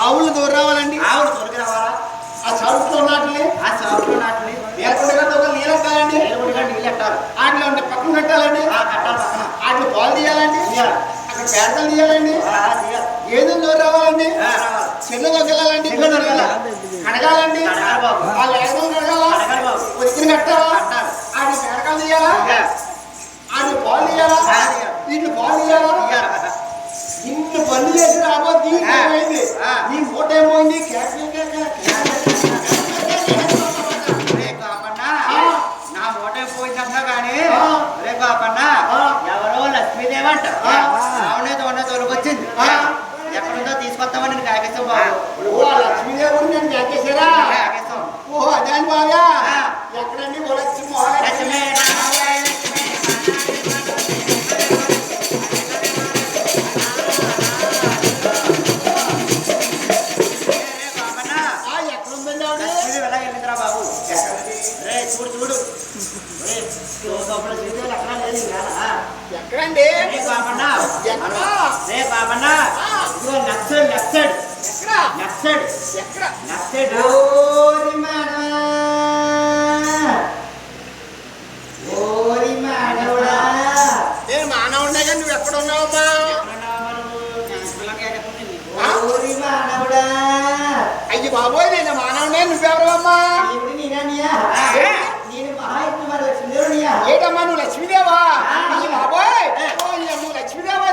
ఆవులు దూరం రావాలండి, ఆవులు దొరికి రావాలా, ఆ చౌట్లో నాటిని, ఆ చౌట్లో నాటిని ఏర్పడగా ఒక నీళ్ళు ఎట్టాలండి, నీళ్ళు ఎట్టాలి, ఆటలో ఉంటే పక్కన కట్టాలండి, ఆ కట్టాలి పక్కన ఆటలు పాలు తీయాలండి, అక్కడ పేదలు తీయాలండి, గేదెలు దూరం రావాలండి, చెట్లు దొరికెళ్ళాలండి, కడగాలండి, వాళ్ళు ఏదైనా కడగాల, ఉతికిన కట్టాలా, ఆటలు పేడకాలు తీయాలా, ఆటలు పాలు తీయాలా, వీటిని పాలు తీయాలా, ఇన్ని పనులు చేసి రాబోద్ది నీ మూట ఏమైంది నా మూట పోయిందన్నా కానీ రే బాపన్నా ఎవరో లక్ష్మీదేవి అంట ఆవునే తోలుకొచ్చింది ఎక్కడుందో తీసుకొస్తామని నేను కాకేస్తాం బాబు. లక్ష్మీదేవి నేను కాకేశారా? ఓ అదే అని బాగా ఎక్కడండి లక్ష్మీ ఎక్కడండి నేను మానవుడే కానీ నువ్వు ఎక్కడ ఉన్నావమ్మా? అయ్యి బాబోయ్ నేను మానవుడే నువ్వెవరమ్మా? ఏటమ్మా నువ్వు లక్ష్మీదేవా? బాబోయ్ నువ్వు లక్ష్మీదేవా?